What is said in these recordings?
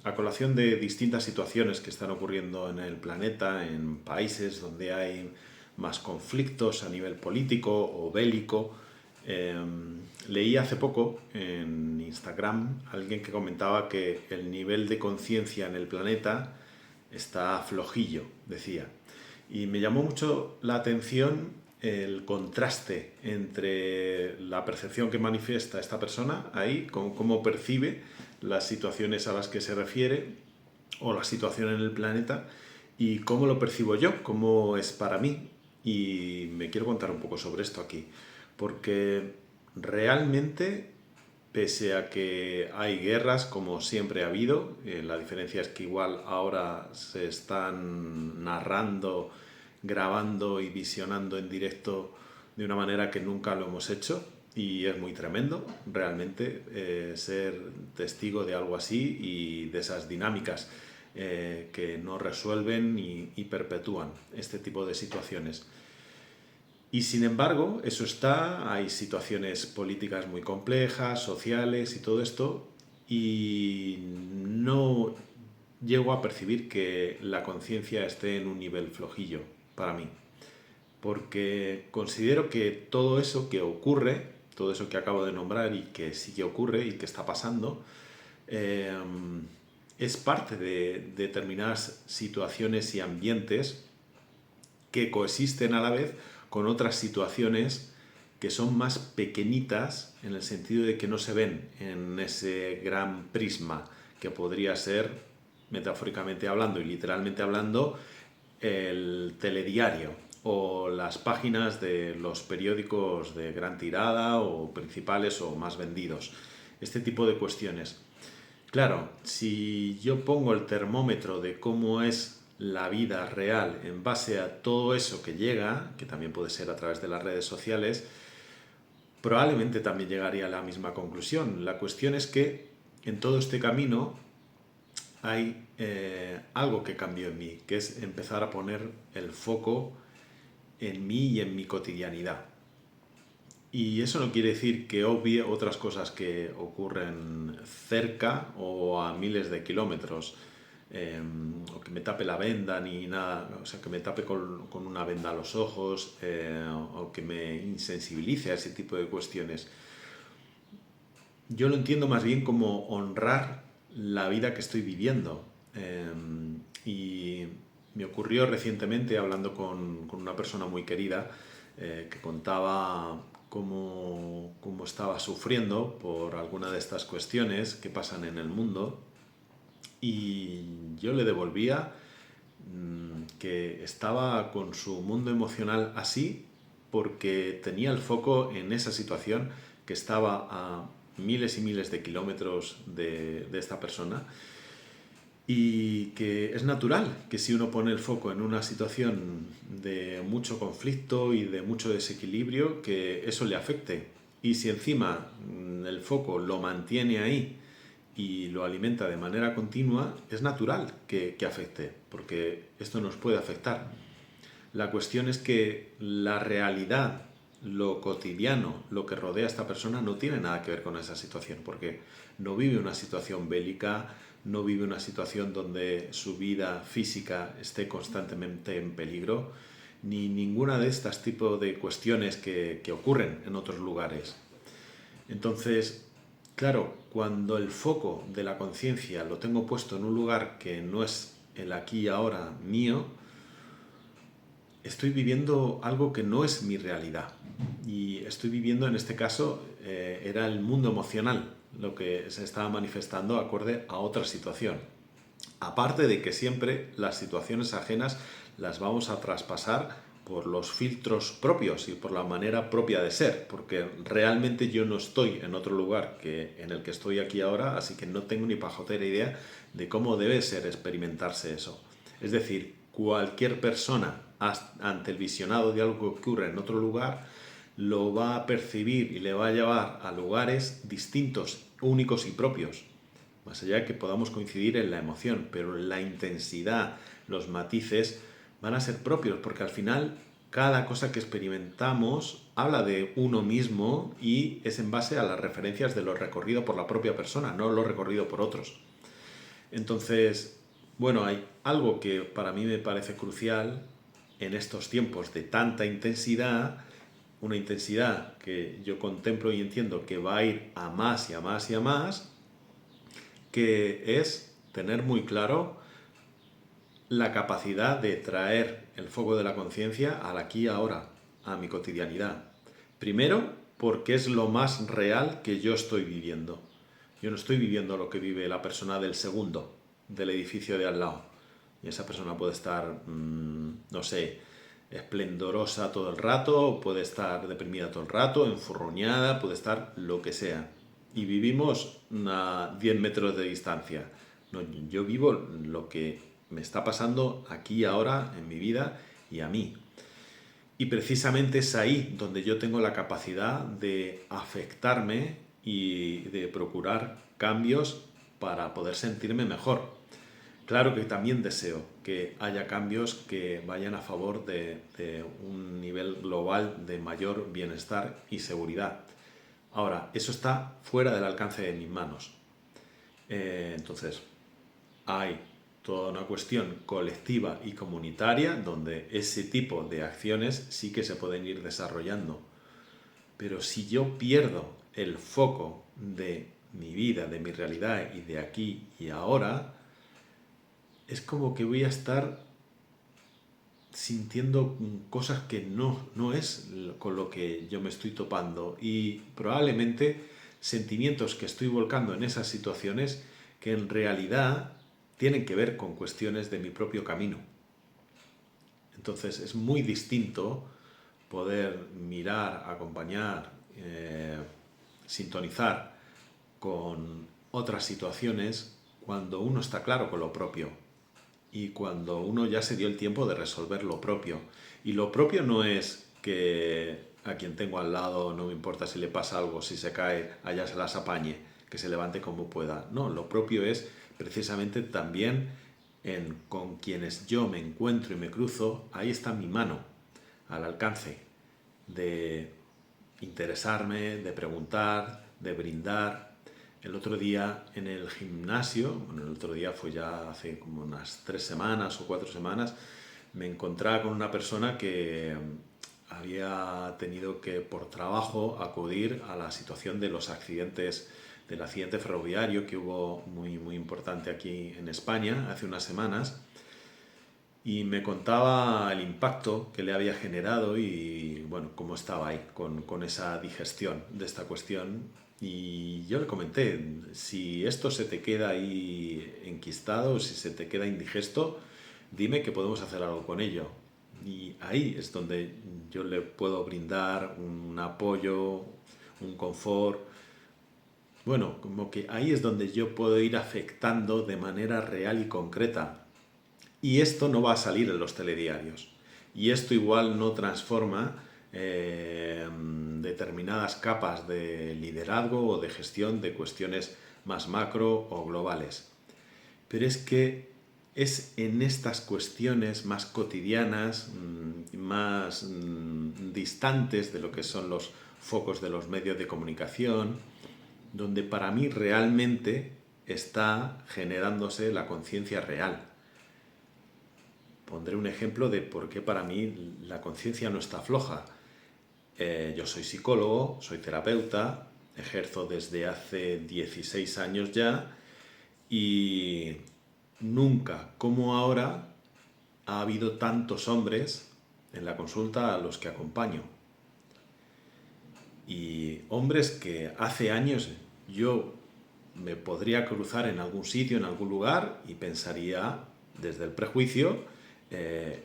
a colación de distintas situaciones que están ocurriendo en el planeta, en países donde hay más conflictos a nivel político o bélico, eh, leí hace poco en Instagram alguien que comentaba que el nivel de conciencia en el planeta está flojillo, decía. Y me llamó mucho la atención el contraste entre la percepción que manifiesta esta persona ahí, con cómo percibe las situaciones a las que se refiere o la situación en el planeta y cómo lo percibo yo, cómo es para mí. Y me quiero contar un poco sobre esto aquí, porque realmente, pese a que hay guerras como siempre ha habido, la diferencia es que igual ahora se están narrando, grabando y visionando en directo de una manera que nunca lo hemos hecho, y es muy tremendo realmente ser testigo de algo así y de esas dinámicas que no resuelven y perpetúan este tipo de situaciones. Y sin embargo, eso está, hay situaciones políticas muy complejas, sociales y todo esto, y no llego a percibir que la conciencia esté en un nivel flojillo para mí, porque considero que todo eso que ocurre, todo eso que acabo de nombrar y que sí que ocurre y que está pasando, eh, es parte de determinadas situaciones y ambientes que coexisten a la vez con otras situaciones que son más pequeñitas en el sentido de que no se ven en ese gran prisma que podría ser, metafóricamente hablando y literalmente hablando, el telediario o las páginas de los periódicos de gran tirada o principales o más vendidos. Este tipo de cuestiones. Claro, si yo pongo el termómetro de cómo es la vida real en base a todo eso que llega, que también puede ser a través de las redes sociales, probablemente también llegaría a la misma conclusión. La cuestión es que en todo este camino hay algo que cambió en mí, que es empezar a poner el foco en mí y en mi cotidianidad. Y eso no quiere decir que obvie otras cosas que ocurren cerca o a miles de kilómetros, o que me tape la venda ni nada, o sea, que me tape con una venda los ojos, o que me insensibilice a ese tipo de cuestiones. Yo lo entiendo más bien como honrar la vida que estoy viviendo. Y me ocurrió recientemente hablando con una persona muy querida que contaba cómo estaba sufriendo por alguna de estas cuestiones que pasan en el mundo, y yo le devolvía que estaba con su mundo emocional así porque tenía el foco en esa situación, que estaba a miles y miles de kilómetros de esta persona, y que es natural que si uno pone el foco en una situación de mucho conflicto y de mucho desequilibrio, que eso le afecte. Y si encima el foco lo mantiene ahí y lo alimenta de manera continua, es natural que afecte, porque esto nos puede afectar. La cuestión es que la realidad, lo cotidiano, lo que rodea a esta persona no tiene nada que ver con esa situación, porque no vive una situación bélica, no vive una situación donde su vida física esté constantemente en peligro, ni ninguna de estas tipos de cuestiones que ocurren en otros lugares. Entonces, claro, cuando el foco de la conciencia lo tengo puesto en un lugar que no es el aquí y ahora mío, estoy viviendo algo que no es mi realidad. Y estoy viviendo, en este caso, era el mundo emocional lo que se estaba manifestando acorde a otra situación. Aparte de que siempre las situaciones ajenas las vamos a traspasar por los filtros propios y por la manera propia de ser, porque realmente yo no estoy en otro lugar que en el que estoy aquí ahora, así que no tengo ni pajotera idea de cómo debe ser experimentarse eso. Es decir, cualquier persona ante el visionado de algo que ocurre en otro lugar lo va a percibir y le va a llevar a lugares distintos, únicos y propios, más allá de que podamos coincidir en la emoción, pero la intensidad, los matices van a ser propios, porque al final cada cosa que experimentamos habla de uno mismo y es en base a las referencias de lo recorrido por la propia persona, no lo recorrido por otros. Entonces, bueno, hay algo que para mí me parece crucial en estos tiempos de tanta intensidad, una intensidad que yo contemplo y entiendo que va a ir a más y a más y a más, que es tener muy claro la capacidad de traer el foco de la conciencia al aquí y ahora, a mi cotidianidad. Primero, porque es lo más real que yo estoy viviendo. Yo no estoy viviendo lo que vive la persona del segundo, del edificio de al lado. Y esa persona puede estar, no sé, esplendorosa todo el rato, puede estar deprimida todo el rato, enfurruñada, puede estar lo que sea. Y vivimos a 10 metros de distancia. No, yo vivo lo que me está pasando aquí y ahora en mi vida y a mí. Y precisamente es ahí donde yo tengo la capacidad de afectarme y de procurar cambios para poder sentirme mejor. Claro que también deseo que haya cambios que vayan a favor de un nivel global de mayor bienestar y seguridad. Ahora, eso está fuera del alcance de mis manos. Entonces, hay toda una cuestión colectiva y comunitaria donde ese tipo de acciones sí que se pueden ir desarrollando. Pero si yo pierdo el foco de mi vida, de mi realidad y de aquí y ahora, es como que voy a estar sintiendo cosas que no es con lo que yo me estoy topando y probablemente sentimientos que estoy volcando en esas situaciones que en realidad tienen que ver con cuestiones de mi propio camino. Entonces es muy distinto poder mirar, acompañar, sintonizar con otras situaciones cuando uno está claro con lo propio y cuando uno ya se dio el tiempo de resolver lo propio. Y lo propio no es que a quien tengo al lado no me importa si le pasa algo, si se cae, allá se las apañe, que se levante como pueda. No, lo propio es precisamente también con quienes yo me encuentro y me cruzo, ahí está mi mano al alcance de interesarme, de preguntar, de brindar. El otro día en el gimnasio, bueno, el otro día fue ya hace como unas 3 semanas o 4 semanas, me encontraba con una persona que había tenido que por trabajo acudir a la situación de los accidentes, del accidente ferroviario que hubo muy importante aquí en España hace unas semanas, y me contaba el impacto que le había generado y bueno, cómo estaba ahí con esa digestión de esta cuestión. Y yo le comenté, si esto se te queda ahí enquistado, si se te queda indigesto, dime que podemos hacer algo con ello. Y ahí es donde yo le puedo brindar un apoyo, un confort. Bueno, como que ahí es donde yo puedo ir afectando de manera real y concreta. Y esto no va a salir en los telediarios. Y esto igual no transforma determinadas capas de liderazgo o de gestión de cuestiones más macro o globales. Pero es que es en estas cuestiones más cotidianas, más distantes de lo que son los focos de los medios de comunicación, donde para mí realmente está generándose la conciencia real. Pondré un ejemplo de por qué para mí la conciencia no está floja. Yo soy psicólogo, soy terapeuta, ejerzo desde hace 16 años ya y nunca como ahora ha habido tantos hombres en la consulta a los que acompaño. Y hombres que hace años yo me podría cruzar en algún sitio, en algún lugar y pensaría desde el prejuicio,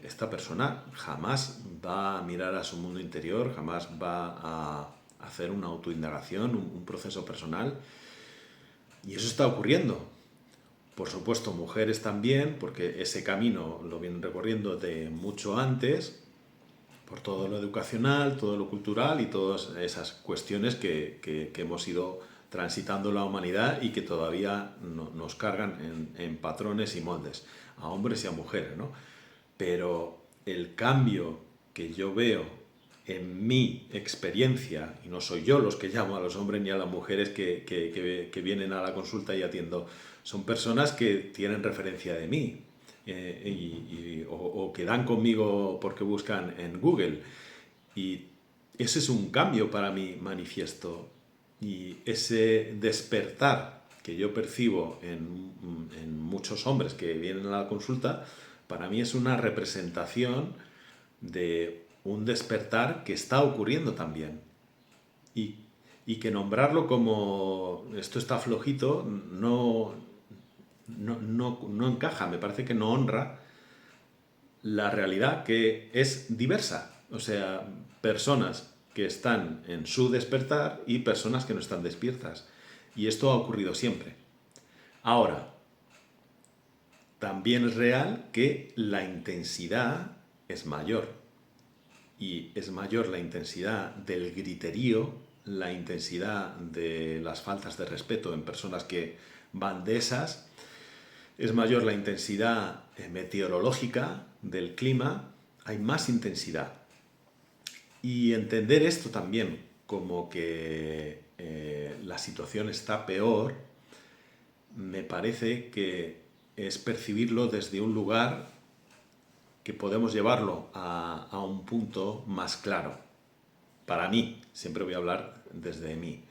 esta persona jamás va a mirar a su mundo interior, jamás va a hacer una autoindagación, un proceso personal. Y eso está ocurriendo. Por supuesto, mujeres también, porque ese camino lo vienen recorriendo de mucho antes, por todo lo educacional, todo lo cultural y todas esas cuestiones que hemos ido transitando la humanidad y que todavía nos cargan en patrones y moldes, a hombres y a mujeres, ¿no? Pero el cambio que yo veo en mi experiencia, y no soy yo los que llamo a los hombres ni a las mujeres que vienen a la consulta y atiendo, son personas que tienen referencia de mí o que dan conmigo porque buscan en Google. Y ese es un cambio para mi manifiesto. Y ese despertar que yo percibo en muchos hombres que vienen a la consulta, para mí es una representación de un despertar que está ocurriendo también. Y, y que nombrarlo como esto está flojito no encaja, me parece que no honra la realidad que es diversa. O sea, personas que están en su despertar y personas que no están despiertas. Y esto ha ocurrido siempre. Ahora, también es real que la intensidad es mayor. Y es mayor la intensidad del griterío, la intensidad de las faltas de respeto en personas que van de esas, es mayor la intensidad meteorológica del clima, hay más intensidad. Y entender esto también como que la situación está peor, me parece que es percibirlo desde un lugar que podemos llevarlo a un punto más claro. Para mí, siempre voy a hablar desde mí.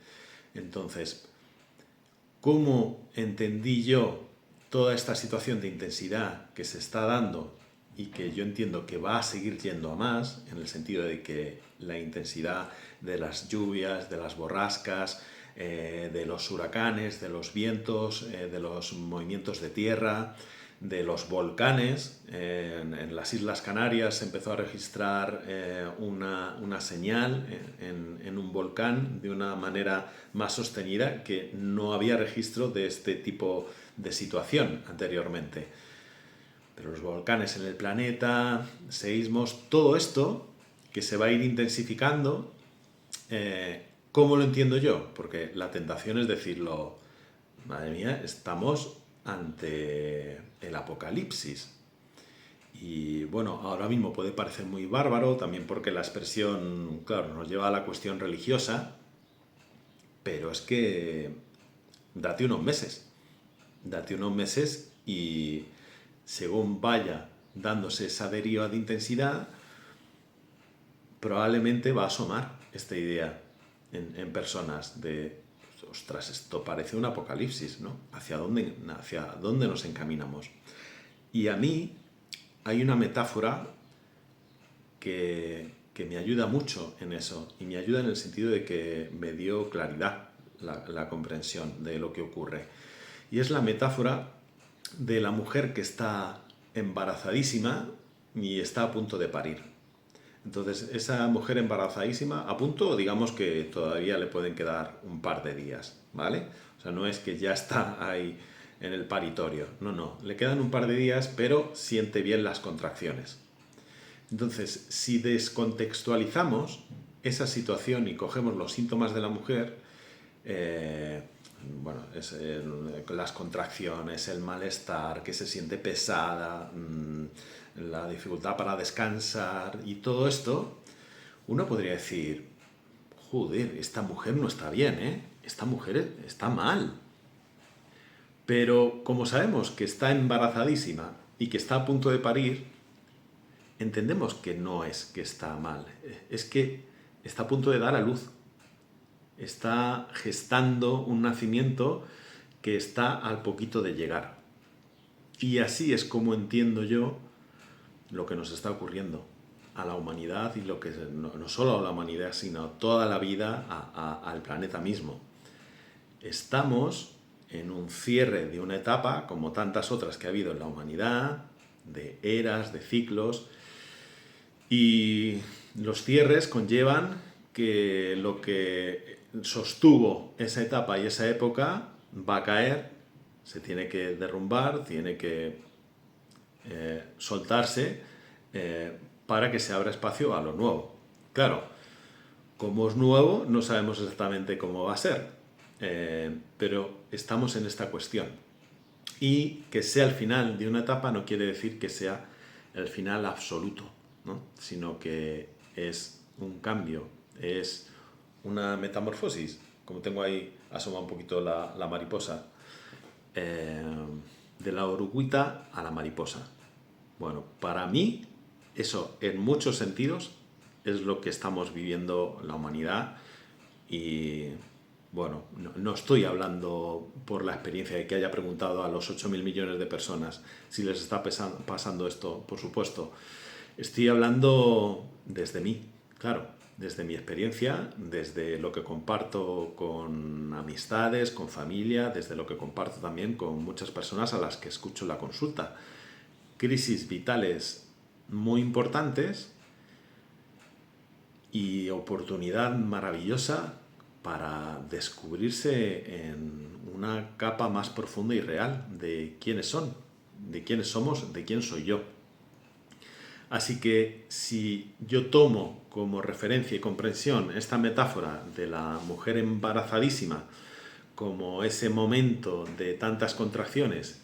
Entonces, ¿cómo entendí yo toda esta situación de intensidad que se está dando y que yo entiendo que va a seguir yendo a más, en el sentido de que la intensidad de las lluvias, de las borrascas, de los huracanes, de los vientos, de los movimientos de tierra, de los volcanes? En las Islas Canarias se empezó a registrar una señal en un volcán de una manera más sostenida, que no había registro de este tipo de situación anteriormente. Pero los volcanes en el planeta, seísmos, todo esto que se va a ir intensificando, ¿cómo lo entiendo yo? Porque la tentación es decirlo, madre mía, estamos ante el apocalipsis. Y bueno, ahora mismo puede parecer muy bárbaro, también porque la expresión, claro, nos lleva a la cuestión religiosa, pero es que date unos meses y según vaya dándose esa deriva de intensidad, probablemente va a asomar esta idea en personas de, ostras, esto parece un apocalipsis, ¿no? ¿Hacia dónde nos encaminamos? Y a mí hay una metáfora que me ayuda mucho en eso, y me ayuda en el sentido de que me dio claridad la comprensión de lo que ocurre. Y es la metáfora de la mujer que está embarazadísima y está a punto de parir. Entonces, esa mujer embarazadísima, a punto, digamos que todavía le pueden quedar un par de días, ¿vale? O sea, no es que ya está ahí en el paritorio, no, le quedan un par de días, pero siente bien las contracciones. Entonces, si descontextualizamos esa situación y cogemos los síntomas de la mujer, bueno, es las contracciones, el malestar, que se siente pesada, la dificultad para descansar y todo esto, uno podría decir, joder, esta mujer no está bien, ¿eh? Esta mujer está mal. Pero como sabemos que está embarazadísima y que está a punto de parir, entendemos que no es que está mal, es que está a punto de dar a luz. Está gestando un nacimiento que está al poquito de llegar. Y así es como entiendo yo lo que nos está ocurriendo a la humanidad, y lo que no solo a la humanidad, sino a toda la vida, al planeta mismo. Estamos en un cierre de una etapa, como tantas otras que ha habido en la humanidad, de eras, de ciclos, y los cierres conllevan que lo que sostuvo esa etapa y esa época va a caer, se tiene que derrumbar, tiene que soltarse para que se abra espacio a lo nuevo. Claro, como es nuevo, no sabemos exactamente cómo va a ser, pero estamos en esta cuestión. Y que sea el final de una etapa no quiere decir que sea el final absoluto, ¿no? Sino que es un cambio, es una metamorfosis, como tengo ahí asoma un poquito la mariposa. eh, de la oruguita a la mariposa. Bueno, para mí eso en muchos sentidos es lo que estamos viviendo la humanidad y bueno, no estoy hablando por la experiencia de que haya preguntado a los 8.000 millones de personas si les está pasando esto, por supuesto. Estoy hablando desde mí, claro, desde mi experiencia, desde lo que comparto con amistades, con familia, desde lo que comparto también con muchas personas a las que escucho la consulta. Crisis vitales muy importantes y oportunidad maravillosa para descubrirse en una capa más profunda y real de quiénes son, de quiénes somos, de quién soy yo. Así que si yo tomo como referencia y comprensión esta metáfora de la mujer embarazadísima como ese momento de tantas contracciones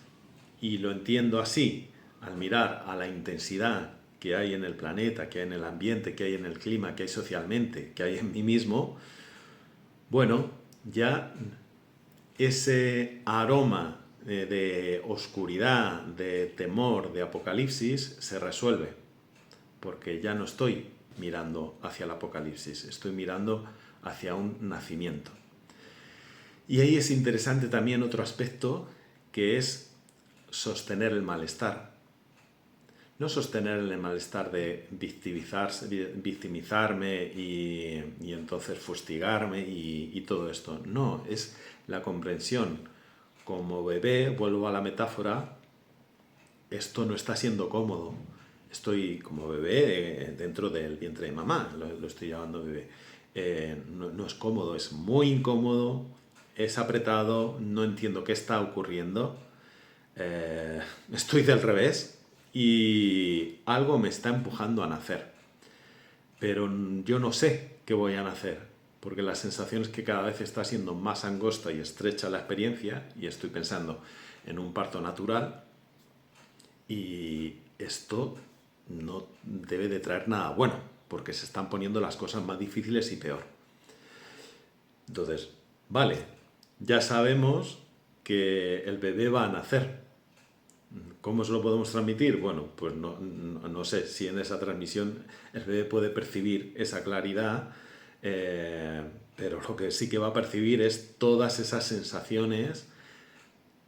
y lo entiendo así al mirar a la intensidad que hay en el planeta, que hay en el ambiente, que hay en el clima, que hay socialmente, que hay en mí mismo, bueno, ya ese aroma de oscuridad, de temor, de apocalipsis se resuelve, porque ya no estoy mirando hacia el apocalipsis, estoy mirando hacia un nacimiento. Y ahí es interesante también otro aspecto que es sostener el malestar. No sostener el malestar de victimizarme y entonces fustigarme y todo esto. No, es la comprensión. Como bebé, vuelvo a la metáfora, esto no está siendo cómodo. Estoy como bebé dentro del vientre de mamá, lo estoy llamando bebé. No es cómodo, es muy incómodo, es apretado, no entiendo qué está ocurriendo. Estoy del revés y algo me está empujando a nacer. Pero yo no sé qué voy a nacer, porque la sensación es que cada vez está siendo más angosta y estrecha la experiencia y estoy pensando en un parto natural y esto no debe de traer nada bueno, porque se están poniendo las cosas más difíciles y peor. Entonces, vale, ya sabemos que el bebé va a nacer. ¿Cómo se lo podemos transmitir? Bueno, pues no sé si en esa transmisión el bebé puede percibir esa claridad, pero lo que sí que va a percibir es todas esas sensaciones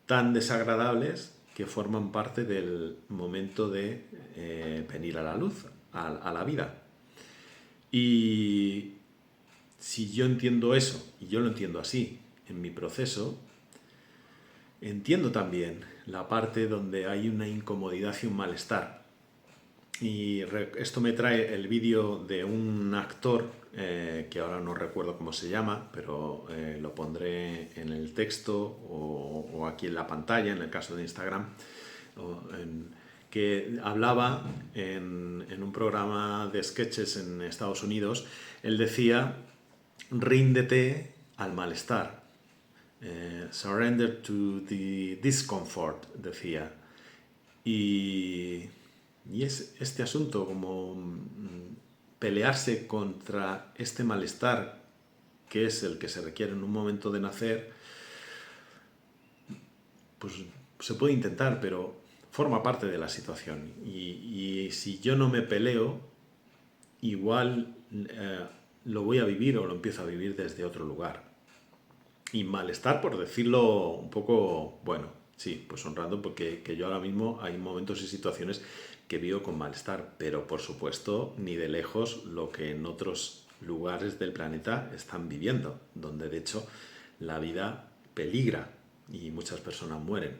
tan desagradables que forman parte del momento de venir a la luz, a la vida. Y si yo entiendo eso, y yo lo entiendo así en mi proceso, entiendo también la parte donde hay una incomodidad y un malestar. Y esto me trae el vídeo de un actor que ahora no recuerdo cómo se llama, pero lo pondré en el texto o aquí en la pantalla, en el caso de Instagram, que hablaba en un programa de sketches en Estados Unidos. Él decía, ríndete al malestar. Surrender to the discomfort, decía. Y es este asunto como pelearse contra este malestar que es el que se requiere en un momento de nacer, pues se puede intentar, pero forma parte de la situación. Y si yo no me peleo, igual lo voy a vivir o lo empiezo a vivir desde otro lugar. Y malestar, por decirlo un poco, bueno, sí, pues honrando, porque que yo ahora mismo hay momentos y situaciones que vivo con malestar, pero por supuesto ni de lejos lo que en otros lugares del planeta están viviendo, donde de hecho la vida peligra y muchas personas mueren.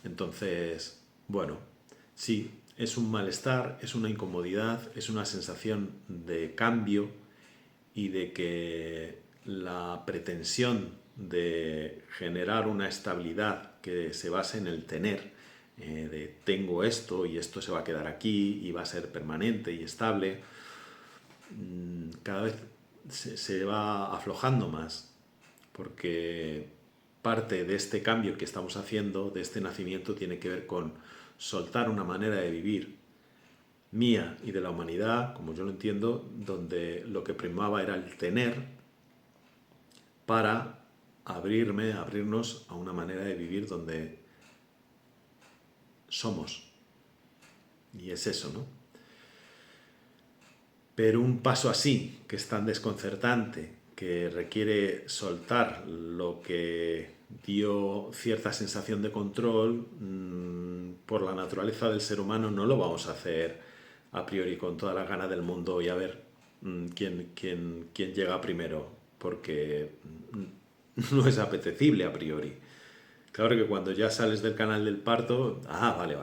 Entonces, bueno, sí, es un malestar, es una incomodidad, es una sensación de cambio y de que la pretensión de generar una estabilidad que se base en el tener, de tengo esto y esto se va a quedar aquí y va a ser permanente y estable, cada vez se va aflojando más, porque parte de este cambio que estamos haciendo, de este nacimiento, tiene que ver con soltar una manera de vivir mía y de la humanidad, como yo lo entiendo, donde lo que primaba era el tener para abrirnos a una manera de vivir donde somos. Y es eso, ¿no? Pero un paso así, que es tan desconcertante, que requiere soltar lo que dio cierta sensación de control, por la naturaleza del ser humano no lo vamos a hacer a priori con toda la gana del mundo y a ver quién llega primero, porque no es apetecible a priori. Claro que cuando ya sales del canal del parto, vale,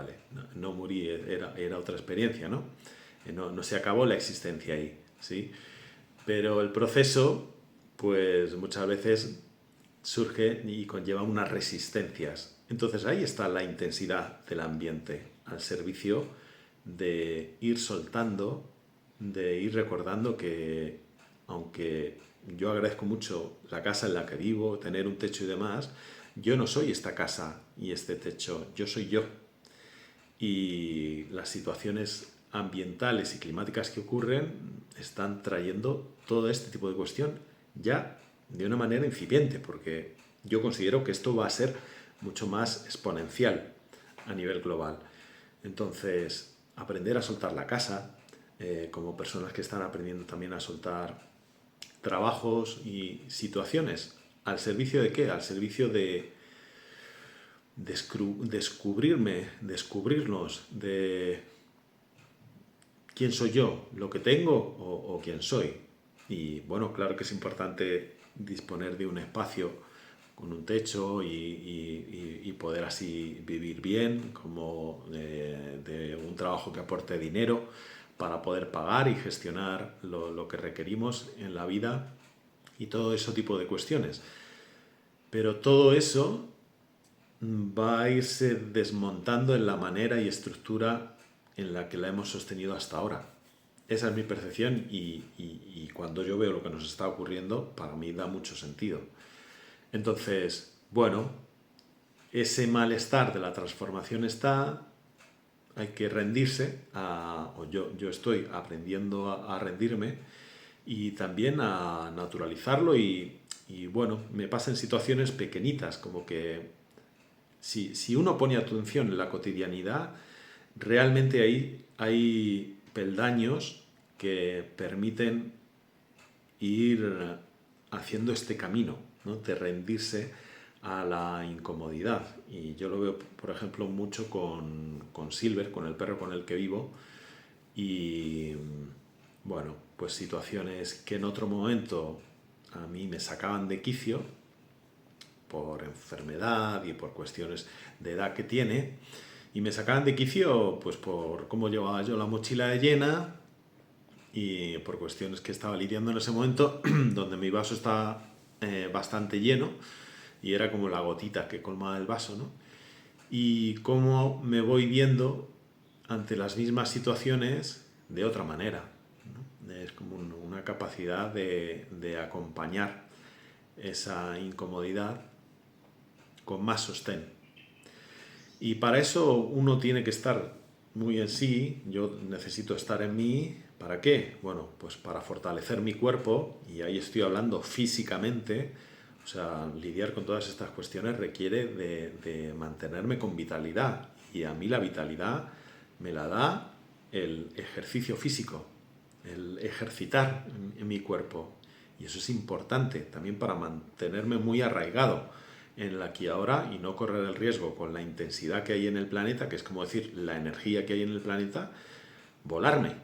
no morí, era otra experiencia, ¿no? No se acabó la existencia ahí, ¿sí? Pero el proceso, pues muchas veces surge y conlleva unas resistencias. Entonces ahí está la intensidad del ambiente, al servicio de ir soltando, de ir recordando que, aunque yo agradezco mucho la casa en la que vivo, tener un techo y demás, yo no soy esta casa y este techo, yo soy yo. Y las situaciones ambientales y climáticas que ocurren están trayendo todo este tipo de cuestión ya de una manera incipiente, porque yo considero que esto va a ser mucho más exponencial a nivel global. Entonces, aprender a soltar la casa, como personas que están aprendiendo también a soltar trabajos y situaciones, ¿al servicio de qué? Al servicio de descubrirnos de quién soy yo, lo que tengo o quién soy. Y bueno, claro que es importante disponer de un espacio con un techo y poder así vivir bien, como de un trabajo que aporte dinero para poder pagar y gestionar lo que requerimos en la vida y todo ese tipo de cuestiones. Pero todo eso va a irse desmontando en la manera y estructura en la que la hemos sostenido hasta ahora. Esa es mi percepción y cuando yo veo lo que nos está ocurriendo, para mí da mucho sentido. Entonces, bueno, ese malestar de la transformación está, hay que rendirse, yo estoy aprendiendo a rendirme y también a naturalizarlo y bueno, me pasa en situaciones pequeñitas, como que si uno pone atención en la cotidianidad, realmente ahí hay peldaños que permiten ir haciendo este camino, ¿no? De rendirse a la incomodidad. Y yo lo veo, por ejemplo, mucho con Silver, con el perro con el que vivo. Y bueno, pues situaciones que en otro momento a mí me sacaban de quicio por enfermedad y por cuestiones de edad que tiene, y me sacaban de quicio pues por cómo llevaba yo la mochila llena y por cuestiones que estaba lidiando en ese momento, donde mi vaso está bastante lleno y era como la gotita que colmaba el vaso, ¿no? Y cómo me voy viendo ante las mismas situaciones de otra manera, ¿no? Es como una capacidad de acompañar esa incomodidad con más sostén. Y para eso uno tiene que estar muy en sí. Yo necesito estar en mí. ¿Para qué? Bueno, pues para fortalecer mi cuerpo, y ahí estoy hablando físicamente. O sea, lidiar con todas estas cuestiones requiere de mantenerme con vitalidad. Y a mí la vitalidad me la da el ejercicio físico, el ejercitar en mi cuerpo. Y eso es importante también para mantenerme muy arraigado en el aquí y ahora y no correr el riesgo con la intensidad que hay en el planeta, que es como decir la energía que hay en el planeta, volarme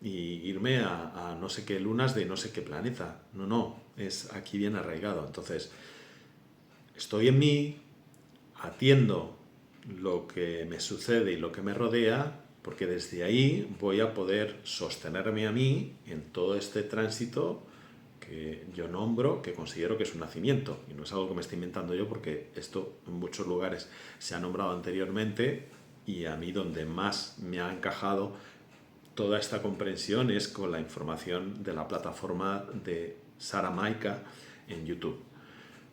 y irme a no sé qué lunas de no sé qué planeta. No, es aquí bien arraigado. Entonces, estoy en mí, atiendo lo que me sucede y lo que me rodea, porque desde ahí voy a poder sostenerme a mí en todo este tránsito que yo nombro, que considero que es un nacimiento, y no es algo que me estoy inventando yo, porque esto en muchos lugares se ha nombrado anteriormente, y a mí donde más me ha encajado toda esta comprensión es con la información de la plataforma de Sara Maika en YouTube.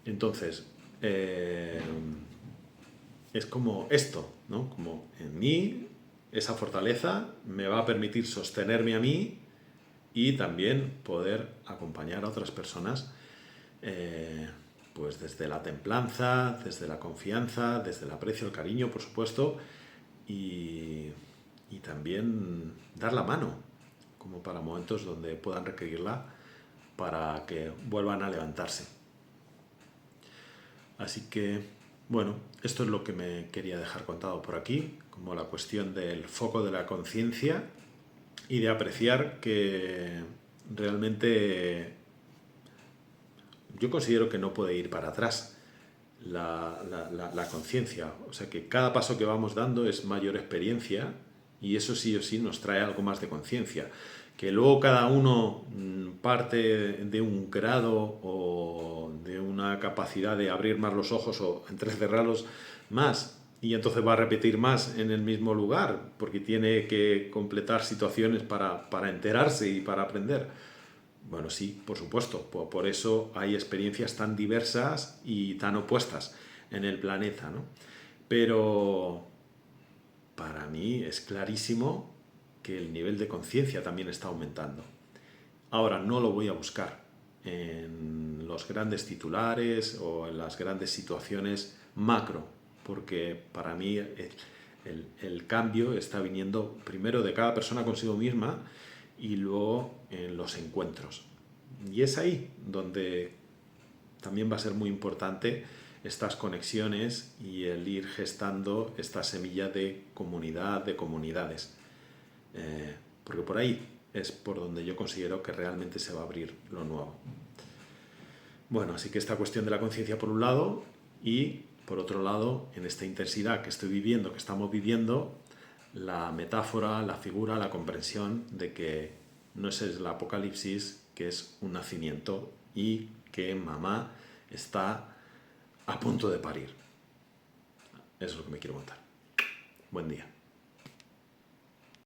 Entonces, es como esto, ¿no? Como en mí, esa fortaleza me va a permitir sostenerme a mí y también poder acompañar a otras personas pues desde la templanza, desde la confianza, desde el aprecio, el cariño, por supuesto, y, y también dar la mano, como para momentos donde puedan requerirla para que vuelvan a levantarse. Así que, bueno, esto es lo que me quería dejar contado por aquí, como la cuestión del foco de la conciencia y de apreciar que realmente yo considero que no puede ir para atrás la conciencia. O sea que cada paso que vamos dando es mayor experiencia y eso sí o sí nos trae algo más de conciencia. Que luego cada uno parte de un grado o de una capacidad de abrir más los ojos o entrecerrarlos más y entonces va a repetir más en el mismo lugar porque tiene que completar situaciones para enterarse y para aprender. Bueno, sí, por supuesto. Por eso hay experiencias tan diversas y tan opuestas en el planeta, ¿no? Pero para mí es clarísimo que el nivel de conciencia también está aumentando. Ahora, no lo voy a buscar en los grandes titulares o en las grandes situaciones macro, porque para mí el cambio está viniendo primero de cada persona consigo misma y luego en los encuentros. Y es ahí donde también va a ser muy importante estas conexiones y el ir gestando esta semilla de comunidad, de comunidades. Porque por ahí es por donde yo considero que realmente se va a abrir lo nuevo. Bueno, así que esta cuestión de la conciencia por un lado y por otro lado, en esta intensidad que estoy viviendo, que estamos viviendo, la metáfora, la figura, la comprensión de que no es el apocalipsis, que es un nacimiento y que mamá está a punto de parir. Eso es lo que me quiero contar. Buen día.